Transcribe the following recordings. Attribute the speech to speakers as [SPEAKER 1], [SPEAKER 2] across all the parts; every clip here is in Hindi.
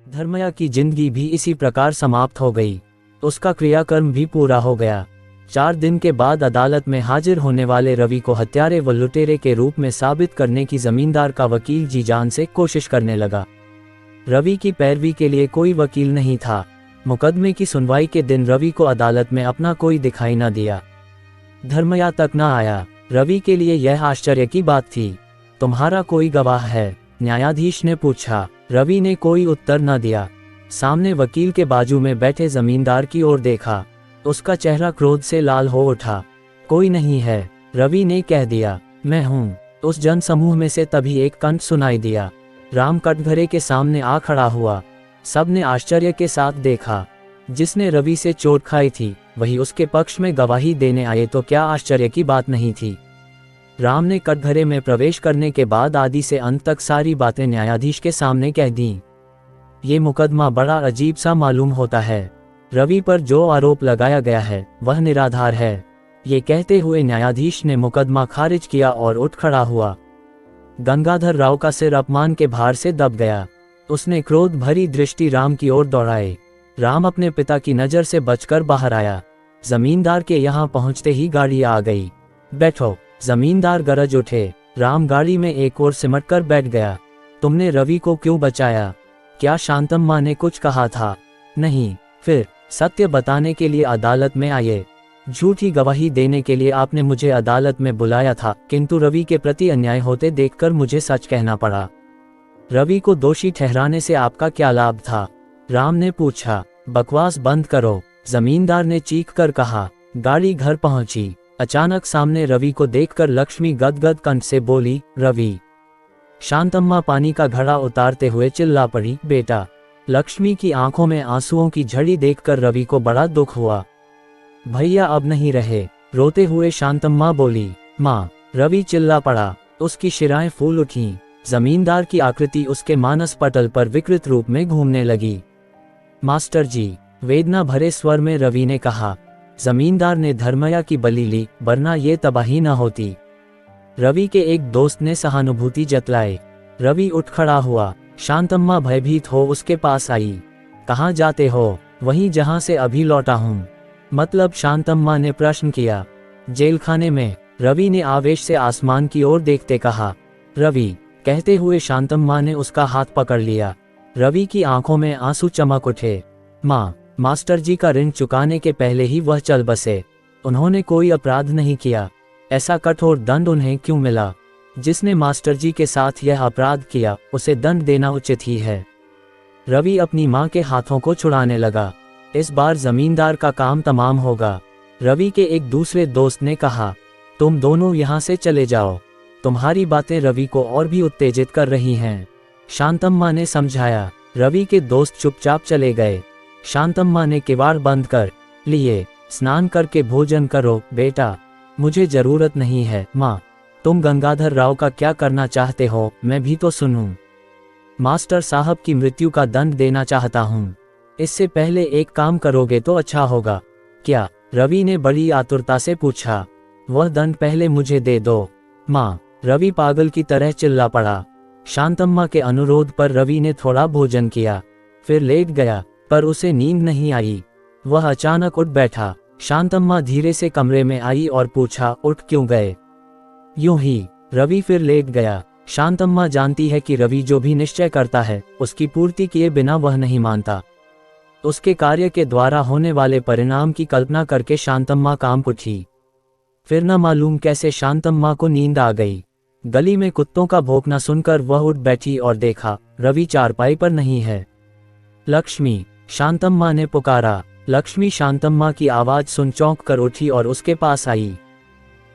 [SPEAKER 1] धर्मया की जिंदगी भी इसी प्रकार समाप्त हो गई। उसका क्रियाकर्म भी पूरा हो गया। 4 दिन के बाद अदालत में हाजिर होने वाले रवि को हत्यारे व लुटेरे के रूप में साबित करने की जमींदार का वकील जी जान से कोशिश करने लगा। रवि की पैरवी के लिए कोई वकील नहीं था। मुकदमे की सुनवाई के दिन रवि को अदालत में अपना कोई दिखाई न दिया। धर्मया तक न आया। रवि के लिए यह आश्चर्य की बात थी। तुम्हारा कोई गवाह है? न्यायाधीश ने पूछा। रवि ने कोई उत्तर न दिया। सामने वकील के बाजू में बैठे जमींदार की ओर देखा। उसका चेहरा क्रोध से लाल हो उठा। कोई नहीं है, रवि ने कह दिया। मैं हूँ। उस जनसमूह में से तभी एक कंठ सुनाई दिया। राम कटघरे के सामने आ खड़ा हुआ। सबने आश्चर्य के साथ देखा। जिसने रवि से चोट खाई थी वही उसके पक्ष में गवाही देने आए तो क्या आश्चर्य की बात नहीं थी। राम ने कटघरे में प्रवेश करने के बाद आदि से अंत तक सारी बातें न्यायाधीश के सामने कह दी। ये मुकदमा बड़ा अजीब सा मालूम होता है। रवि पर जो आरोप लगाया गया है वह निराधार है। ये कहते हुए न्यायाधीश ने मुकदमा खारिज किया और उठ खड़ा हुआ। गंगाधर राव का सिर अपमान के भार से दब गया। उसने क्रोध भरी दृष्टि राम की ओर दौड़ाई। राम अपने पिता की नजर से बचकर बाहर आया। जमींदार के यहाँ पहुंचते ही गाड़ी आ गई। बैठो, जमींदार गरज उठे। राम गाड़ी में एक ओर सिमटकर बैठ गया। तुमने रवि को क्यों बचाया? क्या शांतम्मा ने कुछ कहा था? नहीं। फिर सत्य बताने के लिए अदालत में आए। झूठी गवाही देने के लिए आपने मुझे अदालत में बुलाया था, किंतु रवि के प्रति अन्याय होते देखकर मुझे सच कहना पड़ा। रवि को दोषी ठहराने से आपका क्या लाभ था? राम ने पूछा। बकवास बंद करो, जमींदार ने चीख कर कहा। गाड़ी घर पहुंची। अचानक सामने रवि को देखकर लक्ष्मी गदगद कंठ से बोली, रवि। शांतम्मा पानी का घड़ा उतारते हुए चिल्ला पड़ी, बेटा। लक्ष्मी की आंखों में आंसुओं की झड़ी देखकर रवि को बड़ा दुख हुआ। भैया अब नहीं रहे, रोते हुए शांतम्मा बोली। माँ। रवि चिल्ला पड़ा। उसकी शिराएं फूल उठीं। जमींदार की आकृति उसके मानस पटल पर विकृत रूप में घूमने लगी। मास्टर जी, वेदना भरे स्वर में रवि ने कहा। जमींदार ने धर्मया की बलि ली, वरना ये तबाही न होती। रवि के एक दोस्त ने सहानुभूति जतलाई। रवि उठ खड़ा हुआ। शांतम्मा भयभीत हो उसके पास आई। कहाँ जाते हो? वहीं जहाँ से अभी लौटा हूँ। मतलब? शांतम्मा ने प्रश्न किया। जेलखाने में, रवि ने आवेश से आसमान की ओर देखते कहा। रवि, कहते हुए शांतम्मा ने उसका हाथ पकड़ लिया। रवि की आंखों में आंसू चमक उठे। माँ, मास्टर जी का ऋण चुकाने के पहले ही वह चल बसे। उन्होंने कोई अपराध नहीं किया। ऐसा कठोर दंड उन्हें क्यों मिला? जिसने मास्टर जी के साथ यह अपराध किया उसे दंड देना उचित ही है। रवि अपनी माँ के हाथों को छुड़ाने लगा। इस बार जमींदार का काम तमाम होगा। रवि के एक दूसरे दोस्त ने कहा। तुम दोनों यहाँ से चले जाओ। तुम्हारी बातें रवि को और भी उत्तेजित कर रही हैं। शांतम्मा ने समझाया। रवि के दोस्त चुपचाप चले गए। शांतम्मा ने किवाड़ बंद कर लिए। स्नान करके भोजन करो बेटा। मुझे जरूरत नहीं है माँ। तुम गंगाधर राव का क्या करना चाहते हो, मैं भी तो सुनूं। मास्टर साहब की मृत्यु का दंड देना चाहता हूँ। इससे पहले एक काम करोगे तो अच्छा होगा। क्या? रवि ने बड़ी आतुरता से पूछा। वह दंड पहले मुझे दे दो माँ। रवि पागल की तरह चिल्ला पड़ा। शांतम्मा के अनुरोध पर रवि ने थोड़ा भोजन किया, फिर लेट गया, पर उसे नींद नहीं आई। वह अचानक उठ बैठा। शांतम्मा धीरे से कमरे में आई और पूछा, उठ क्यों गए? यूं ही। रवि फिर लेट गया। शांतम्मा जानती है कि रवि जो भी निश्चय करता है उसकी पूर्ति किए बिना वह नहीं मानता। उसके कार्य के द्वारा होने वाले परिणाम की कल्पना करके शांतम्मा काम उठी। फिर न मालूम कैसे शांतम्मा को नींद आ गई। गली में कुत्तों का भौंकना सुनकर वह उठ बैठी और देखा, रवि चारपाई पर नहीं है। लक्ष्मी, शांतम्मा ने पुकारा। लक्ष्मी शांतम्मा की आवाज सुन चौंक कर उठी और उसके पास आई।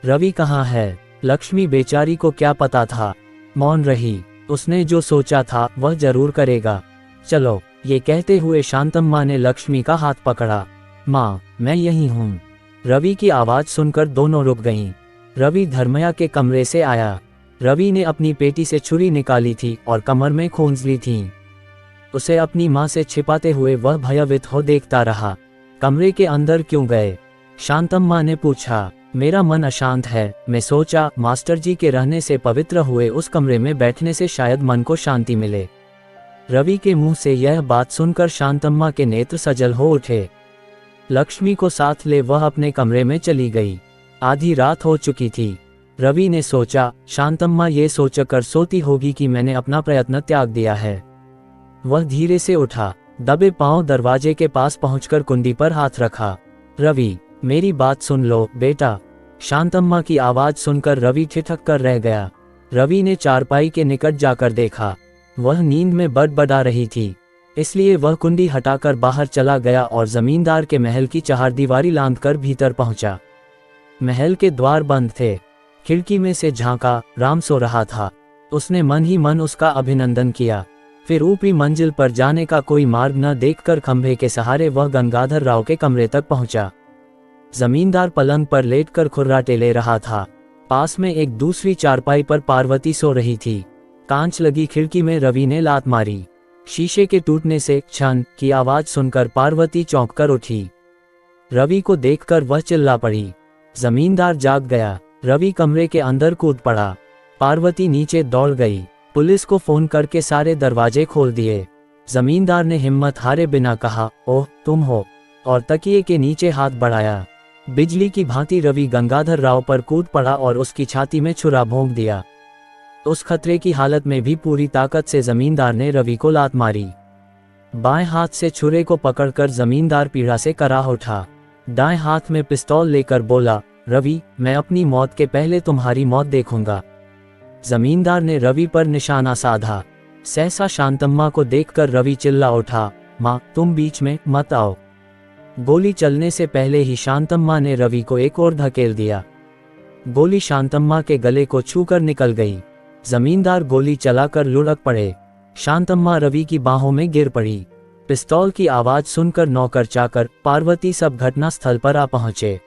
[SPEAKER 1] रवि कहाँ है? लक्ष्मी बेचारी को क्या पता था। मौन रही। उसने जो सोचा था वह जरूर करेगा। चलो, ये कहते हुए शांतम्मा ने लक्ष्मी का हाथ पकड़ा। माँ, मैं यही हूँ। रवि की आवाज सुनकर दोनों रुक गईं। रवि धर्मया के कमरे से आया। रवि ने अपनी पेटी से छुरी निकाली थी और कमर में खोंसली थीं। उसे अपनी माँ से छिपाते हुए वह भयभीत हो देखता रहा। कमरे के अंदर क्यों गए? शांतम्मा ने पूछा। मेरा मन अशांत है। मैं सोचा मास्टर जी के रहने से पवित्र हुए उस कमरे में बैठने से शायद मन को शांति मिले। रवि के मुंह से यह बात सुनकर शांतम्मा के नेत्र सजल हो उठे। लक्ष्मी को साथ ले वह अपने कमरे में चली गई। आधी रात हो चुकी थी। रवि ने सोचा, शांतम्मा ये सोचकर सोती होगी कि मैंने अपना प्रयत्न त्याग दिया है। वह धीरे से उठा, दबे पांव दरवाजे के पास पहुंचकर कुंडी पर हाथ रखा। रवि, मेरी बात सुन लो बेटा। शांतम्मा की आवाज सुनकर रवि ठिठक कर रह गया। रवि ने चारपाई के निकट जाकर देखा, वह नींद में बड़बड़ा रही थी, इसलिए वह कुंडी हटाकर बाहर चला गया और जमींदार के महल की चहारदीवारी लांघकर भीतर पहुंचा। महल के द्वार बंद थे। खिड़की में से झांका, राम सो रहा था। उसने मन ही मन उसका अभिनंदन किया। फिर ऊपरी मंजिल पर जाने का कोई मार्ग न देखकर खंभे के सहारे वह गंगाधर राव के कमरे तक पहुंचा। जमींदार पलंग पर लेटकर खुर्राटे ले रहा था। पास में एक दूसरी चारपाई पर पार्वती सो रही थी। कांच लगी खिड़की में रवि ने लात मारी। शीशे के टूटने से क्षण की आवाज सुनकर पार्वती चौंक कर उठी। रवि को देखकर वह चिल्ला पड़ी। जमींदार जाग गया। रवि कमरे के अंदर कूद पड़ा। पार्वती नीचे दौड़ गई। पुलिस को फोन करके सारे दरवाजे खोल दिए। जमींदार ने हिम्मत हारे बिना कहा, ओह तुम हो, और तकिए के नीचे हाथ बढ़ाया। बिजली की भांति रवि गंगाधर राव पर कूद पड़ा और उसकी छाती में छुरा भोंक दिया। उस खतरे की हालत में भी पूरी ताकत से जमींदार ने रवि को लात मारी। बाएं हाथ से छुरे को पकड़कर जमींदार पीड़ा से कराह उठा। दाएं हाथ में पिस्तौल लेकर बोला, रवि, मैं अपनी मौत के पहले तुम्हारी मौत देखूंगा। जमींदार ने रवि पर निशाना साधा। सहसा शांतम्मा को देखकर रवि चिल्ला उठा, माँ तुम बीच में मत आओ। गोली चलने से पहले ही शांतम्मा ने रवि को एक और धकेल दिया। गोली शांतम्मा के गले को छूकर निकल गई। जमींदार गोली चलाकर लुढ़क पड़े। शांतम्मा रवि की बाहों में गिर पड़ी। पिस्तौल की आवाज सुनकर नौकर चाकर पार्वती सब घटना स्थल पर आ पहुंचे।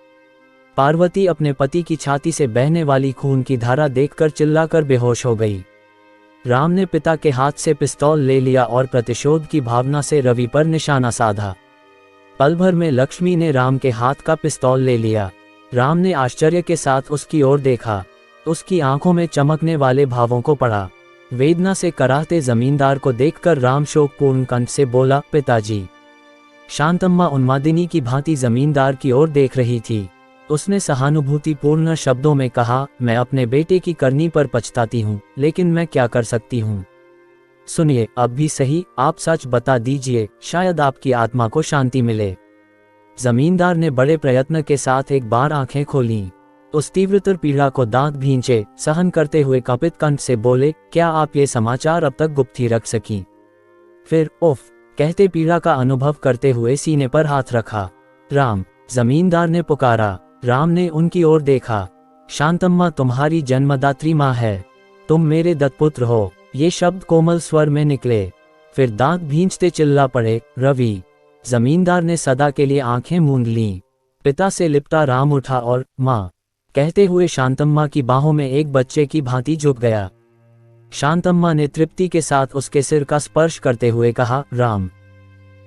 [SPEAKER 1] पार्वती अपने पति की छाती से बहने वाली खून की धारा देखकर चिल्लाकर बेहोश हो गई। राम ने पिता के हाथ से पिस्तौल ले लिया और प्रतिशोध की भावना से रवि पर निशाना साधा। पल भर में लक्ष्मी ने राम के हाथ का पिस्तौल ले लिया। राम ने आश्चर्य के साथ उसकी ओर देखा। उसकी आंखों में चमकने वाले भावों को पढ़ा। वेदना से कराहते जमींदार को देखकर राम शोकपूर्ण कंठ से बोला, पिताजी। शांतम्मा उन्मादिनी की भांति जमींदार की ओर देख रही थी। उसने सहानुभूतिपूर्ण शब्दों में कहा, मैं अपने बेटे की करनी पर पछताती हूँ, लेकिन मैं क्या कर सकती हूँ। सुनिए, अब भी सही, आप सच बता दीजिए, शायद आपकी आत्मा को शांति मिले। जमींदार ने बड़े प्रयत्न के साथ एक बार आंखें खोलीं। उस तीव्रतर पीड़ा को दांत भींचे सहन करते हुए कंपित कंठ से बोले, क्या आप ये समाचार अब तक गुप्त ही रख सकी। फिर उफ कहते पीड़ा का अनुभव करते हुए सीने पर हाथ रखा। राम, जमींदार ने पुकारा। राम ने उनकी ओर देखा। शांतम्मा तुम्हारी जन्मदात्री माँ है, तुम मेरे दत्तपुत्र हो, ये शब्द कोमल स्वर में निकले। फिर दांत भींचते चिल्ला पड़े, रवि। जमींदार ने सदा के लिए आंखें मूंद लीं। पिता से लिपटा राम उठा और माँ कहते हुए शांतम्मा की बाहों में एक बच्चे की भांति झुक गया। शांतम्मा ने तृप्ति के साथ उसके सिर का स्पर्श करते हुए कहा, राम।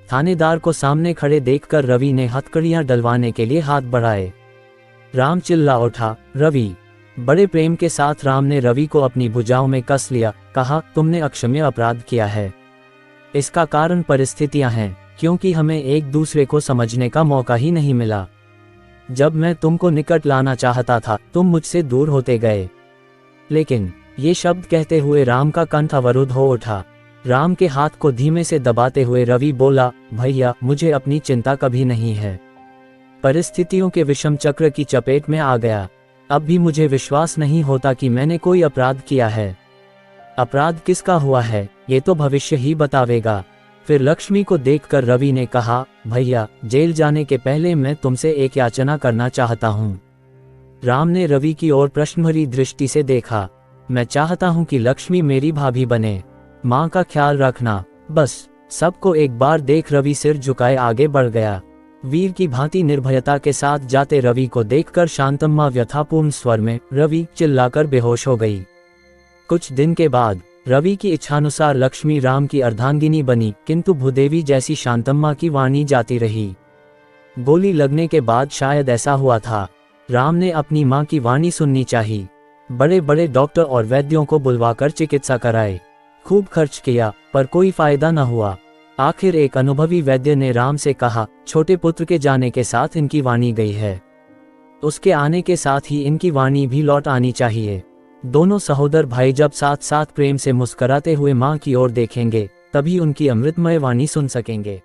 [SPEAKER 1] थानेदार को सामने खड़े देखकर रवि ने हथकड़ियां डलवाने के लिए हाथ बढ़ाए। राम चिल्ला उठा, रवि। बड़े प्रेम के साथ राम ने रवि को अपनी भुजाओं में कस लिया। कहा, तुमने अक्षम्य अपराध किया है। इसका कारण परिस्थितियां हैं, क्योंकि हमें एक दूसरे को समझने का मौका ही नहीं मिला। जब मैं तुमको निकट लाना चाहता था, तुम मुझसे दूर होते गए। लेकिन ये शब्द कहते हुए राम का कंठ अवरुद्ध हो उठा। राम के हाथ को धीमे से दबाते हुए रवि बोला, भैया, मुझे अपनी चिंता कभी नहीं है। परिस्थितियों के विषम चक्र की चपेट में आ गया। अब भी मुझे विश्वास नहीं होता कि मैंने कोई अपराध किया है। अपराध किसका हुआ है, ये तो भविष्य ही बतावेगा। फिर लक्ष्मी को देखकर रवि ने कहा, भैया, जेल जाने के पहले मैं तुमसे एक याचना करना चाहता हूँ। राम ने रवि की ओर प्रश्नभरी दृष्टि से देखा। मैं चाहता हूँ कि लक्ष्मी मेरी भाभी बने। माँ का ख्याल रखना, बस। सबको एक बार देख रवि सिर झुकाए आगे बढ़ गया। वीर की भांति निर्भयता के साथ जाते रवि को देखकर शांतम्मा व्यथापूर्ण स्वर में, रवि, चिल्लाकर बेहोश हो गई। कुछ दिन के बाद रवि की इच्छानुसार लक्ष्मी राम की अर्धांगिनी बनी, किंतु भूदेवी जैसी शांतम्मा की वाणी जाती रही। गोली लगने के बाद शायद ऐसा हुआ था। राम ने अपनी मां की वाणी सुननी चाहिए। बड़े बड़े डॉक्टर और वैद्यों को बुलवाकर चिकित्सा कराए। खूब खर्च किया पर कोई फायदा न हुआ। आखिर एक अनुभवी वैद्य ने राम से कहा, छोटे पुत्र के जाने के साथ इनकी वाणी गई है, उसके आने के साथ ही इनकी वाणी भी लौट आनी चाहिए। दोनों सहोदर भाई जब साथ साथ प्रेम से मुस्कराते हुए मां की ओर देखेंगे, तभी उनकी अमृतमय वाणी सुन सकेंगे।